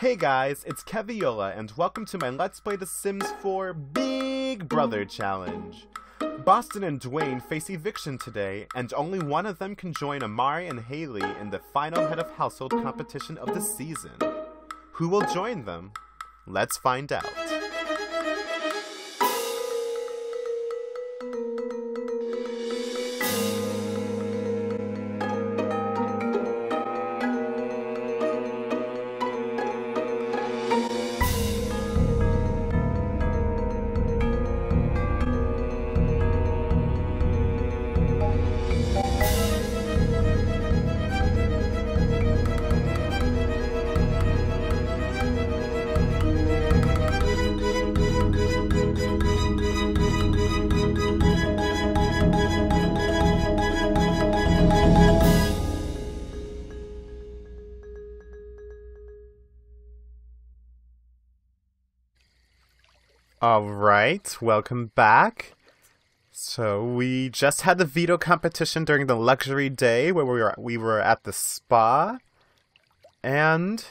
Hey guys, it's Keviolah, and welcome to my Let's Play The Sims 4 Big Brother Challenge. Boston and Duane face eviction today, and only one of them can join Amari and Haley in the final head of household competition of the season. Who will join them? Let's find out. Alright, welcome back. So we just had the veto competition during the luxury day where we were at the spa. And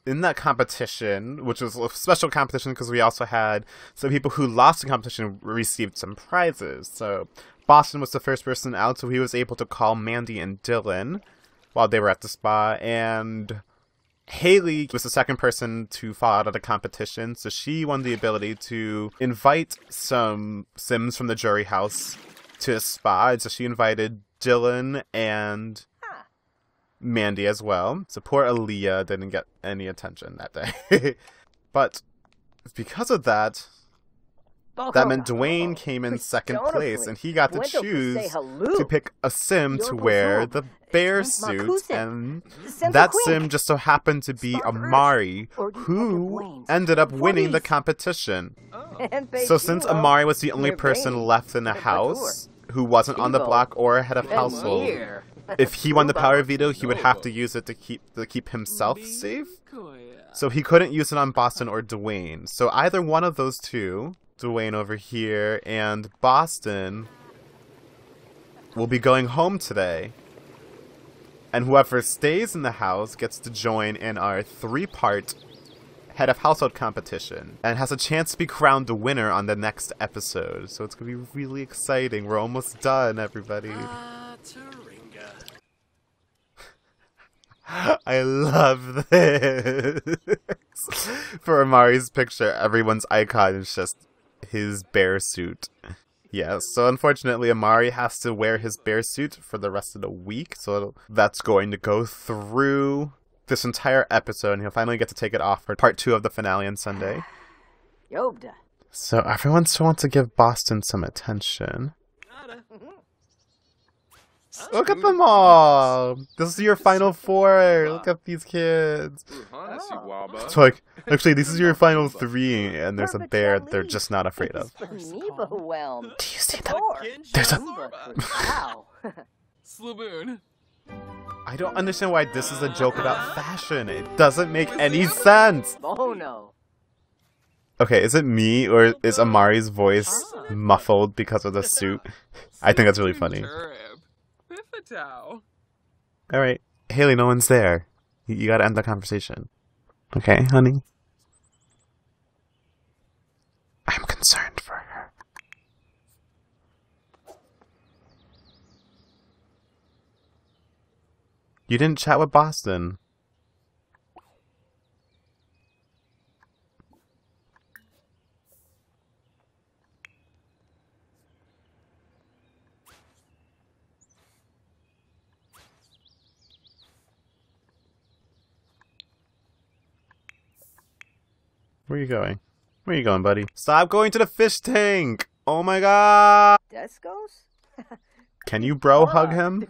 in that competition, which was a special competition because we also had some people who lost the competition received some prizes. So Boston was the first person out, so he was able to call Mandy and Dylan while they were at the spa, and Haley was the second person to fall out of the competition, so she won the ability to invite some Sims from the jury house to a spa, and so she invited Dylan and Mandy as well. So poor Aaliyah didn't get any attention that day. But because of that, that meant Duane came in second place, and he got to choose to pick a Sim to wear the bear suit, and that Sim just so happened to be Amari, who ended up winning the competition. So since Amari was the only person left in the house who wasn't on the block or head of household, if he won the power veto, he would have to use it to keep himself safe. So he couldn't use it on Boston or Duane. So either one of those two, Duane over here and Boston, will be going home today. And whoever stays in the house gets to join in our 3-part head of household competition and has a chance to be crowned the winner on the next episode. So it's going to be really exciting. We're almost done, everybody. I love this. For Amari's picture, everyone's icon is just his bear suit. Yes, so unfortunately Amari has to wear his bear suit for the rest of the week, so that's going to go through this entire episode, and he'll finally get to take it off for part 2 of the finale on Sunday. So everyone still wants to give Boston some attention. Look at them all! This is your final 4! Look at these kids! So like, actually this is your final 3, and there's a bear they're just not afraid of. Do you see them? There's a... I don't understand why this is a joke about fashion. It doesn't make any sense! Okay, is it me, or is Amari's voice muffled because of the suit? I think that's really funny. Alright, Haley, no one's there. You gotta end the conversation. Okay, honey? I'm concerned for her. You didn't chat with Boston. Where are you going? Where are you going, buddy? Stop going to the fish tank! Oh my god! Can you bro hug him?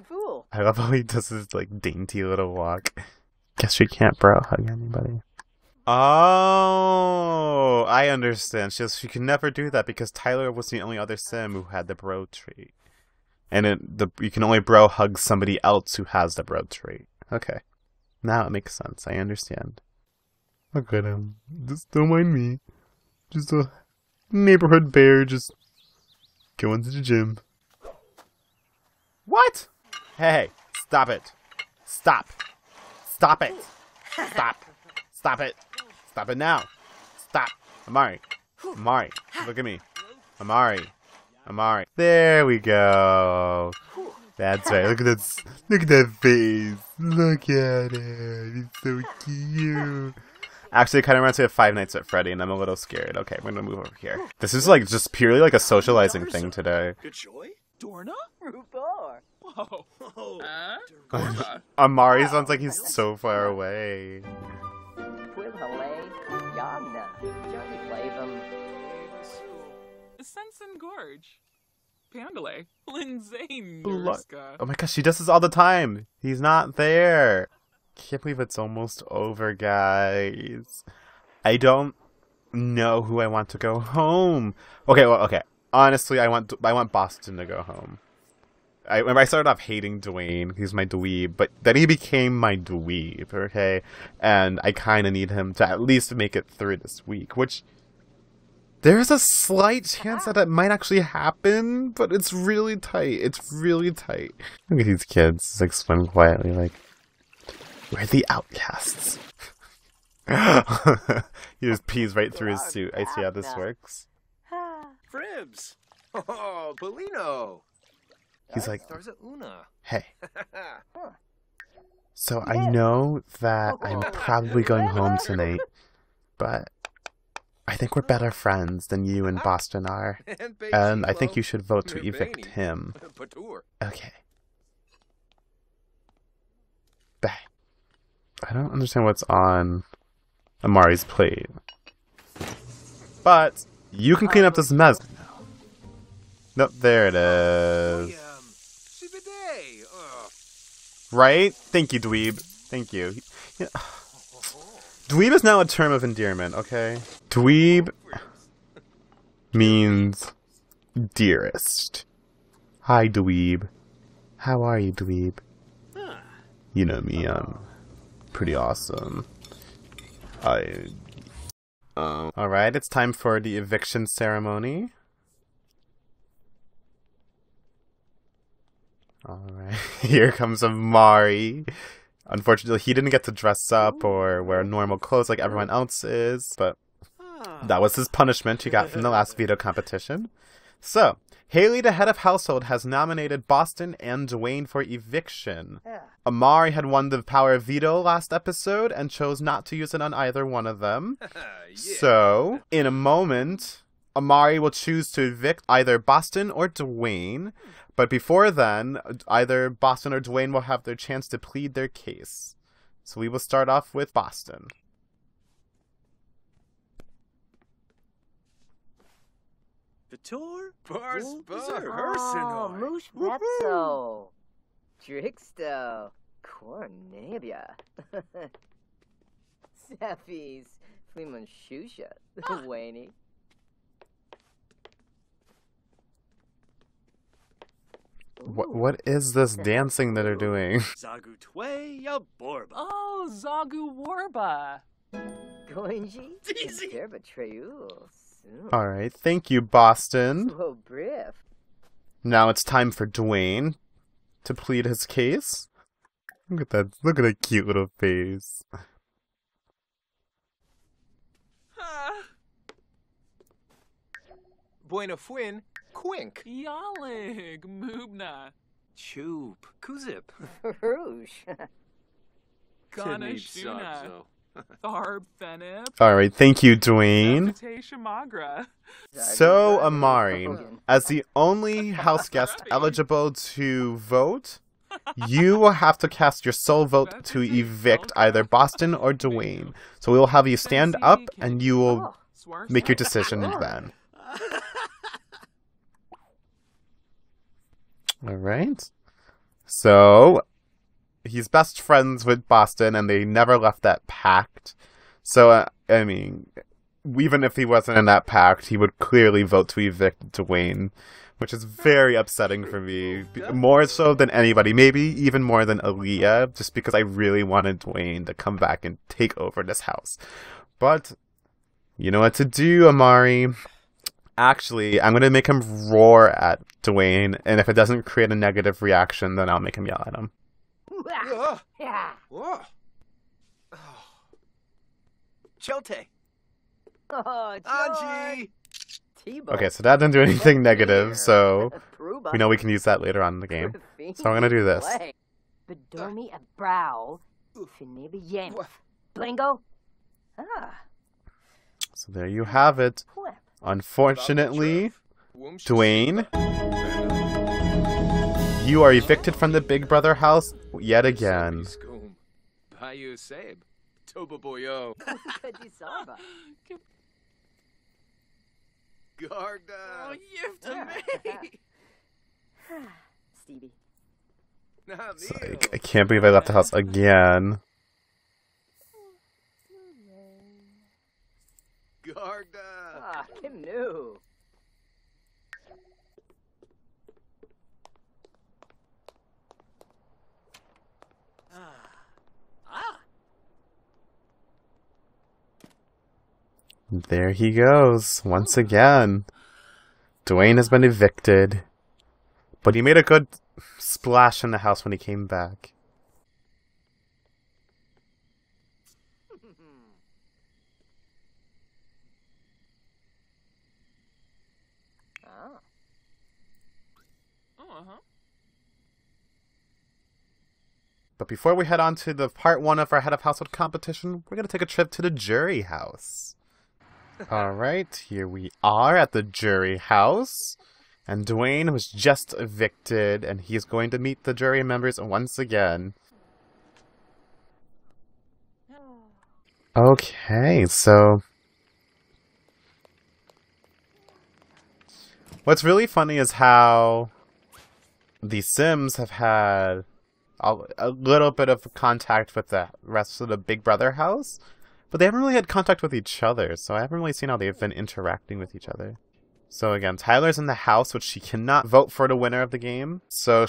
I love how he does his like dainty little walk. Guess we can't bro hug anybody. Oh, I understand. She can never do that because Tyler was the only other Sim who had the bro trait. And you can only bro hug somebody else who has the bro trait. Okay. Now it makes sense. I understand. Look at him. Just don't mind me. Just a neighborhood bear just going to the gym. What? Hey, stop it. Stop. Stop it. Stop. Stop it. Stop it now. Stop. Amari. Amari. Look at me. Amari. Amari. There we go. That's right. Look at this. Look at that face. Look at it. It's so cute. Actually, it kind of reminds me of Five Nights at Freddy, and I'm a little scared. Okay, we're gonna move over here. This is like just purely like a socializing thing today. Dorna? Whoa. Amari sounds like he's so far away. Sensen Gorge. Pandale. Lindsay Oh my gosh, she does this all the time. He's not there. Can't believe it's almost over, guys. I don't know who I want to go home. Okay, well, okay. Honestly, I want Boston to go home. I started off hating Duane. He's my dweeb, but then he became my dweeb, okay? And I kind of need him to at least make it through this week, which there's a slight chance that might actually happen, but it's really tight. It's really tight. Look at these kids just like swim quietly, like, we're the outcasts. He just pees right through his suit. I see how this works. Fribs! Oh, Polino! He's like, hey. So I know that I'm probably going home tonight, but I think we're better friends than you and Boston are. And I think you should vote to evict him. Okay. Bye. I don't understand what's on Amari's plate. But you can clean up this mess. Nope, there it is. Right? Thank you, dweeb. Thank you. Yeah. Dweeb is now a term of endearment, okay? Dweeb means dearest. Hi, dweeb. How are you, dweeb? You know me, I'm pretty awesome. Alright, it's time for the eviction ceremony. Alright, here comes Amari. Unfortunately, he didn't get to dress up or wear normal clothes like everyone else is, but that was his punishment he got from the last veto competition. So, Haley, the head of household, has nominated Boston and Duane for eviction. Amari had won the power of veto last episode and chose not to use it on either one of them. So, in a moment, Amari will choose to evict either Boston or Duane. But before then, either Boston or Duane will have their chance to plead their case. So we will start off with Boston. Veto? Moosh Veto. Tricksto. Cornelia. Seffies. Fleeman Shusha. Duane. What is this dancing that they're doing? Zagu Tway ya Borba. Oh, Zagu Warba. Goinji. Derbatreu. Alright, thank you, Boston. Whoa, brief. Now it's time for Duane to plead his case. Look at that cute little face. Buena Fuin, Quink. Yalig, Moobna. Choop, Kuzip. Rouge. Ganashuna. Tharb Fenip. Alright, thank you, Duane. Shamagra. So, Amari, as the only house guest eligible to vote, you will have to cast your sole vote to evict either Boston or Duane. So we will have you stand up and you will make your decision then. Alright. So, he's best friends with Boston and they never left that pact. So, I mean, even if he wasn't in that pact, he would clearly vote to evict Duane, which is very upsetting for me. More so than anybody, maybe even more than Aaliyah, just because I really wanted Duane to come back and take over this house. But, you know what to do, Amari. Actually, I'm going to make him roar at Duane, and if it doesn't create a negative reaction, then I'll make him yell at him. Chote. Oh, Anji. T-Bone. Okay, so that didn't do anything negative, so Pruba. we know we can use that later on in the game. So I'm gonna do this. Bedomi a brow. Finibi yem. Blingo. Ah. So there you have it. Whip. Unfortunately, Duane, you are evicted from the Big Brother house yet again. Bayou Sabe. Toba Boyo. Kadisaba. Garda. Oh, you to me. Stevie. I can't believe I left the house again. Garda. Ah, him new. There he goes, once again. Duane has been evicted. But he made a good splash in the house when he came back. Ah. Uh-huh. But before we head on to the part 1 of our Head of Household competition, we're going to take a trip to the jury house. Alright, here we are at the jury house. And Duane was just evicted, and he's going to meet the jury members once again. Okay, so... what's really funny is how the Sims have had a little bit of contact with the rest of the Big Brother house, but they haven't really had contact with each other, so I haven't really seen how they've been interacting with each other. So again, Tyler's in the house, which she cannot vote for the winner of the game. So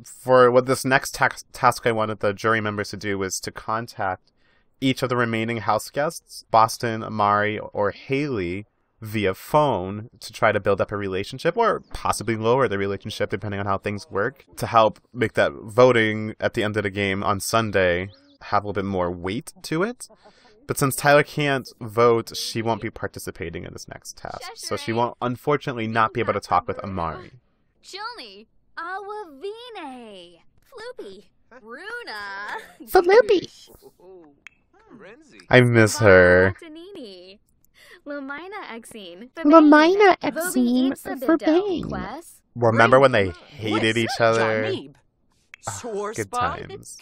for what this next task I wanted the jury members to do was to contact each of the remaining house guests, Boston, Amari, or Haley, via phone to try to build up a relationship, or possibly lower the relationship depending on how things work, to help make that voting at the end of the game on Sunday have a little bit more weight to it. But since Tyler can't vote, she won't be participating in this next task. So she won't, unfortunately, not be able to talk with Amari. Shilny, Awavine, Floopy, Runa, Floopy! I miss her. Tanini, Lamina Exine, Lamina Exine for Bane. Remember when they hated each other? Oh, good times.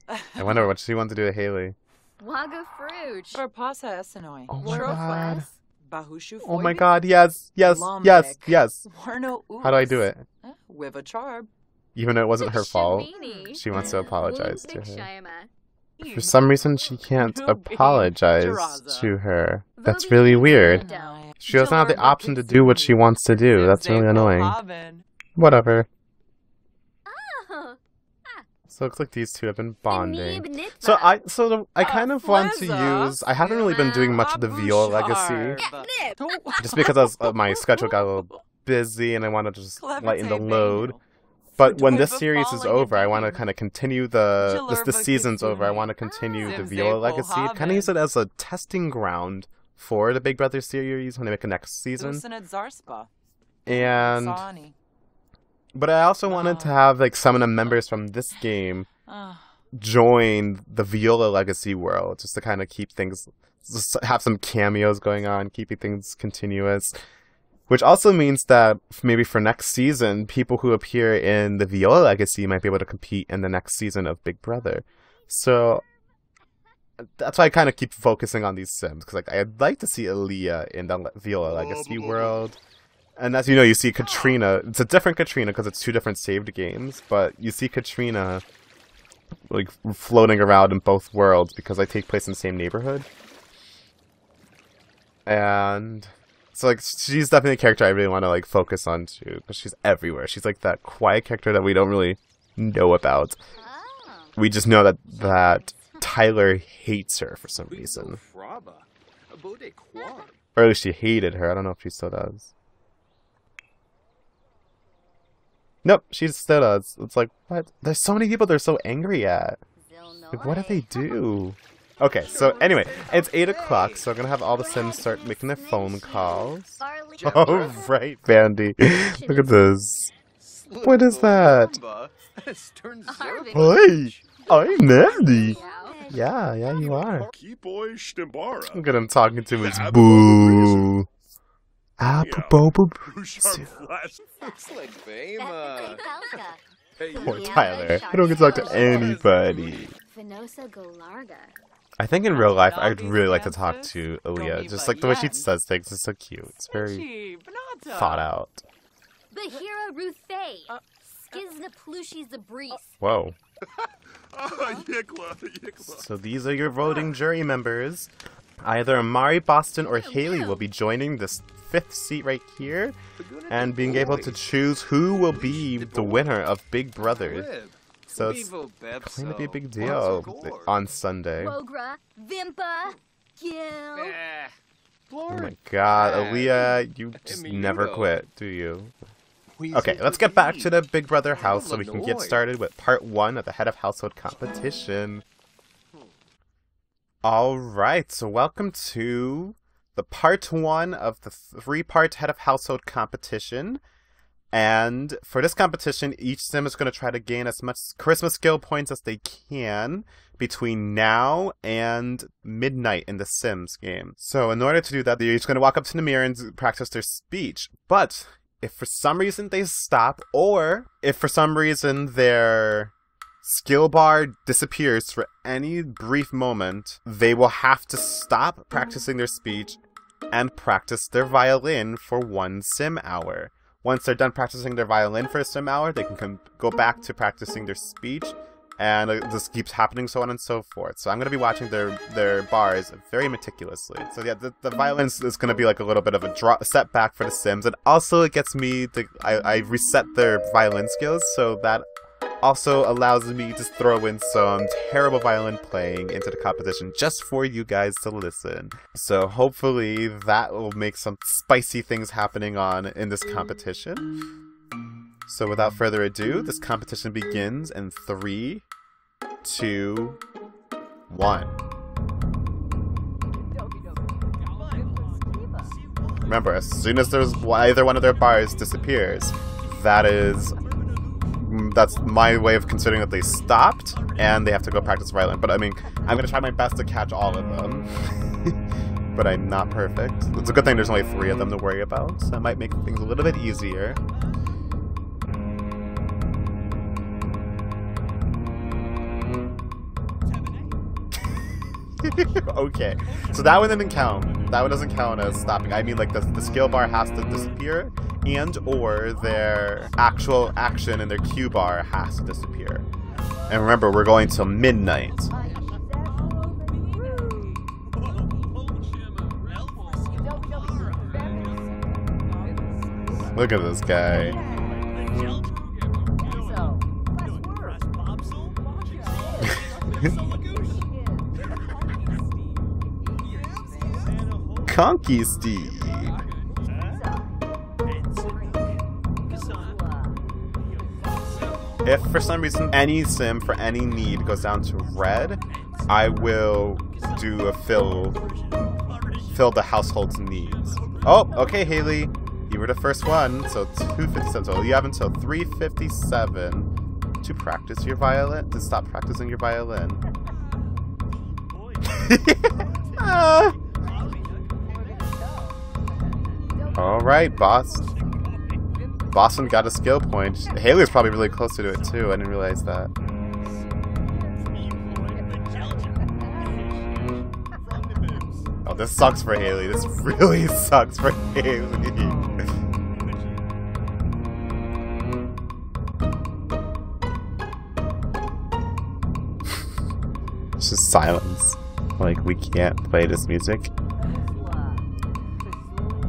I wonder what she wanted to do to Haley. Waga Fruge, Pasa Esenoi. Oh my god. Bahushu Oh my god, yes, yes, yes, yes. Warno How do I do it? With a charb. Even though it wasn't her fault, she wants to apologize to her. For some reason, she can't apologize to her. That's really weird. She doesn't have the option to do what she wants to do. That's really annoying. Whatever. So it looks like these two have been bonding. So I kind of want to use... I haven't really been doing much of the Viola legacy. Just because my schedule got a little busy and I wanted to just lighten the load. But when this series is over, I want to kind of continue the season's over. I want to continue the Viola legacy. Kind of use it as a testing ground for the Big Brother series when they make a next season. And... but I also wanted to have like some of the members from this game join the Viola legacy world, just to kind of keep things, just have some cameos going on, keeping things continuous. Which also means that maybe for next season, people who appear in the Viola legacy might be able to compete in the next season of Big Brother. So that's why I kind of keep focusing on these Sims, because like I'd like to see Aaliyah in the Viola legacy world. And as you know, you see Katrina. It's a different Katrina because it's two different saved games, but you see Katrina like floating around in both worlds because they take place in the same neighborhood. And so like she's definitely a character I really want to like focus on too, because she's everywhere. She's like that quiet character that we don't really know about. We just know that Tyler hates her for some reason. Or at least she hated her. I don't know if she still does. Nope, she still does. It's like, what? There's so many people they're so angry at. Like, what did they do? Okay, so anyway, it's 8 o'clock, so I'm gonna have all the Sims start making their phone calls. Oh, right, Bandy. Look at this. What is that? Hi, I'm Andy. Yeah, you are. Look at him talking to his boo. Poor Tyler. I don't get to talk to anybody. I think in real life, I'd really like to talk to Aaliyah. Just like the way she says things is so cute. It's very thought out. Bahira Ruthei. Skizna Plushi's the breeze. Whoa. So these are your voting jury members. Either Amari, Boston, or Haley will be joining this 5th seat right here and being able to choose who will be the winner of Big Brother. So it's going to be a big deal on Sunday. Wogra, Vimpa, Gil. Oh my god, Aaliyah, you just never quit, do you? Okay, let's get back to the Big Brother house so we can get started with part 1 of the Head of Household Competition. Alright, so welcome to the part 1 of the 3-part Head of Household Competition. And for this competition, each sim is going to try to gain as much charisma skill points as they can between now and midnight in the Sims game. So in order to do that, they're each going to walk up to the mirror and practice their speech. But if for some reason they stop, or if for some reason their skill bar disappears for any brief moment, they will have to stop practicing their speech and practice their violin for 1 sim hour. Once they're done practicing their violin for a sim hour, they can go back to practicing their speech, and this keeps happening, so on and so forth. So I'm going to be watching their bars very meticulously. So yeah, the violin is going to be like a little bit of a setback for the Sims, and also it gets me to I reset their violin skills, so that also allows me to throw in some terrible violin playing into the competition just for you guys to listen. So hopefully that will make some spicy things happening in this competition. So without further ado, this competition begins in 3, 2, 1. Remember, as soon as either one of their bars disappears, that's my way of considering that they stopped and they have to go practice violin. But I mean, I'm going to try my best to catch all of them. But I'm not perfect. It's a good thing there's only 3 of them to worry about, so that might make things a little bit easier. Okay, so that one didn't count. That one doesn't count as stopping. I mean, like, the skill bar has to disappear, and or their actual action in their Q bar has to disappear. And remember, we're going till midnight. Look at this guy. Conky Steve. If for some reason any sim for any need goes down to red, I will do a fill the household's needs. Oh, okay, Haley. You were the first one, so 2:57. So you have until 3:57 to practice your violin, to stop practicing your violin. Alright, Boston got a skill point. Haley's probably really close to it too, I didn't realize that. Oh, this sucks for Haley. This really sucks for Haley. It's just silence. Like, we can't play this music.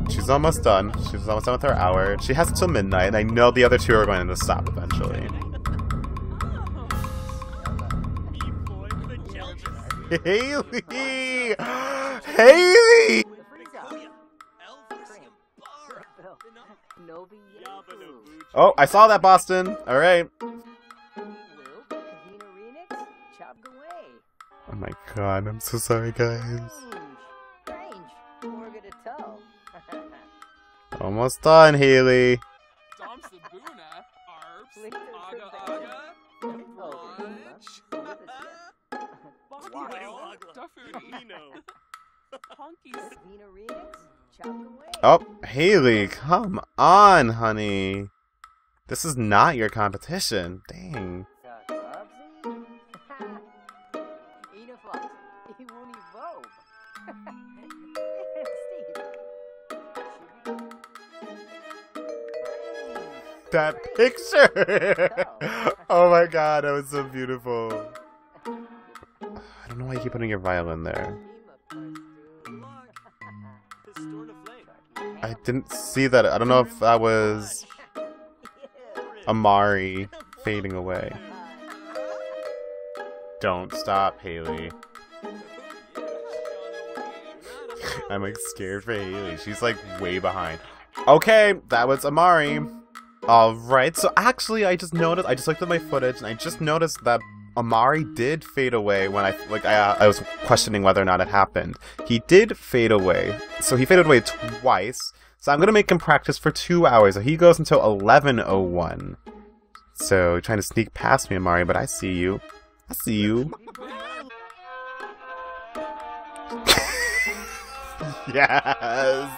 She's almost done. She's almost done with her hour. She has until midnight, and I know the other 2 are going to stop eventually. Haley! Haley! Oh, I saw that, Boston. All right. Oh my god, I'm so sorry, guys. Strange. Morga to toe. Almost done, Haley. Dom Sabuna, Arps, Lincoln Aga Trebek. Aga, Oh, Brunch, Dafudi, Honkies. Vina remix. Chop away. Oh, Haley, come on, honey. This is not your competition. Dang. Ina Fox. He won't evolve. That picture! Oh my god, that was so beautiful. I don't know why you keep putting your violin there. I didn't see that. I don't know if that was Amari fading away. Don't stop, Haley. I'm like scared for Haley. She's like way behind. Okay, that was Amari. Alright, so actually I just looked at my footage and I just noticed that Amari did fade away when I was questioning whether or not it happened. He did fade away. So he faded away twice. So I'm gonna make him practice for 2 hours. So he goes until 11:01. So you're trying to sneak past me, Amari, but I see you. I see you. Yes!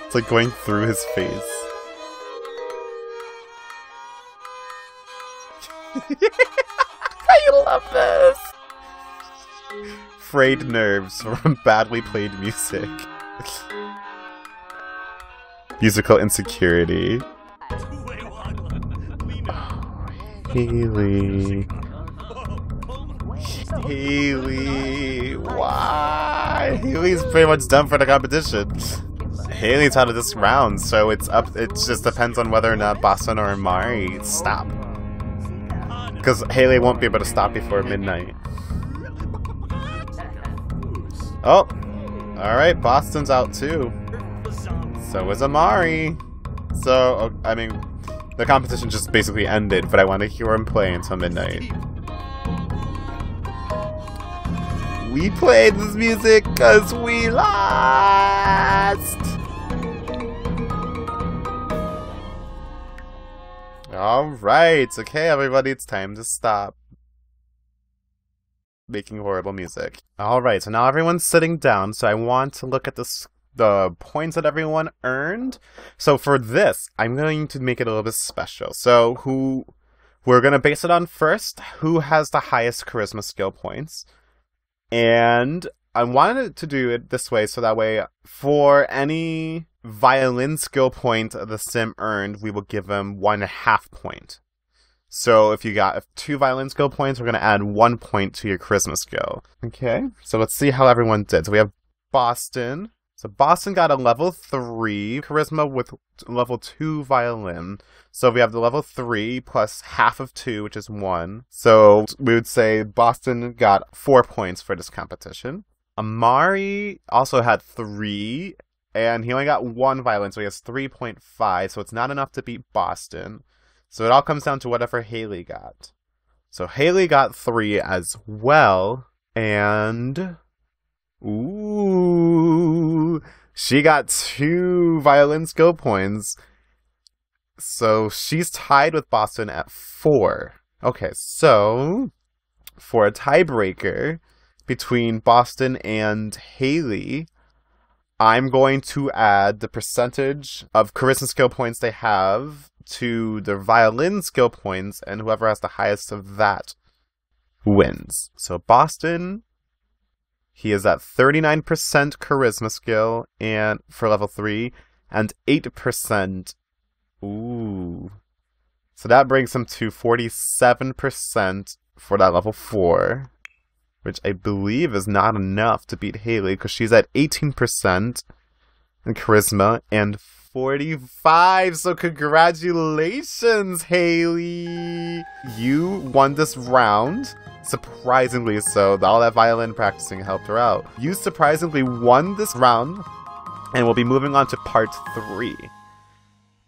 It's like going through his face. I love this! Frayed nerves from badly played music. Musical insecurity. Haley. Haley, why? Haley's pretty much done for the competition. Haley's out of this round, so it's up. It just depends on whether or not Boston or Amari stop. Because Haley won't be able to stop before midnight. Oh, all right. Boston's out too. So is Amari. So I mean, the competition just basically ended, but I want to hear him play until midnight. We played this music because we lost! Alright, okay everybody, it's time to stop making horrible music. Alright, so now everyone's sitting down, so I want to look at the points that everyone earned. So for this, I'm going to make it a little bit special. So we're going to base it on first, who has the highest charisma skill points. And I wanted to do it this way, so that way, for any violin skill point the sim earned, we will give him 1.5 point. So if you got 2 violin skill points, we're going to add 1 point to your charisma skill. Okay, so let's see how everyone did. So we have Boston. So Boston got a level 3 charisma with level 2 violin. So we have the level 3 plus half of 2, which is 1. So we would say Boston got 4 points for this competition. Amari also had 3, and he only got 1 violin, so he has 3.5. So it's not enough to beat Boston. So it all comes down to whatever Haley got. So Haley got 3 as well, and ooh, she got 2 violin skill points. So she's tied with Boston at 4. Okay, so for a tiebreaker between Boston and Haley, I'm going to add the percentage of charisma skill points they have to their violin skill points, and whoever has the highest of that wins. So Boston, he is at 39% charisma skill and for level 3 and 8%. Ooh. So that brings him to 47% for that level 4, which I believe is not enough to beat Haley because she's at 18% in charisma and 45. So congratulations, Haley. You won this round. Surprisingly so. All that violin practicing helped her out. You surprisingly won this round, and we'll be moving on to part 3.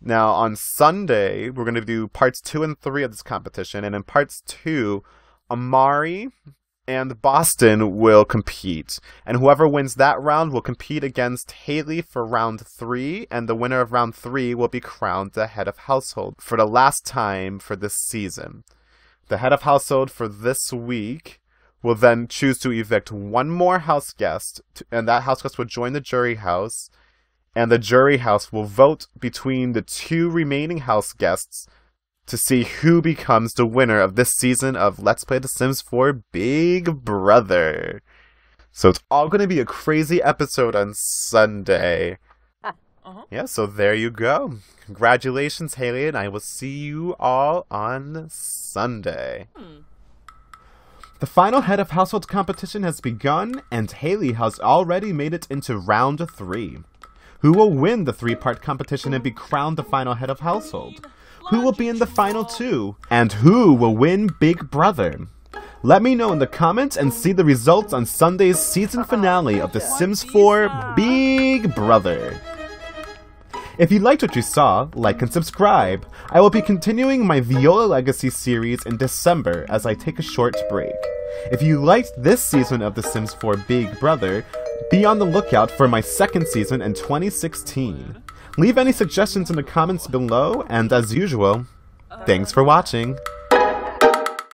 Now, on Sunday, we're going to do parts 2 and 3 of this competition, and in parts 2, Amari and Boston will compete. And whoever wins that round will compete against Haley for round 3, and the winner of round 3 will be crowned the head of household for the last time for this season. The head of household for this week will then choose to evict one more house guest, and that house guest will join the jury house, and the jury house will vote between the 2 remaining house guests to see who becomes the winner of this season of Let's Play The Sims 4 Big Brother. So it's all going to be a crazy episode on Sunday. Yeah, so there you go. Congratulations, Haley, and I will see you all on Sunday. The final head of household competition has begun, and Haley has already made it into round 3. Who will win the 3-part competition and be crowned the final head of household? Who will be in the final 2? And who will win Big Brother? Let me know in the comments and see the results on Sunday's season finale of The Sims 4 Big Brother. If you liked what you saw, like and subscribe. I will be continuing my Viola Legacy series in December as I take a short break. If you liked this season of The Sims 4 Big Brother, be on the lookout for my second season in 2016. Leave any suggestions in the comments below, and as usual, thanks for watching.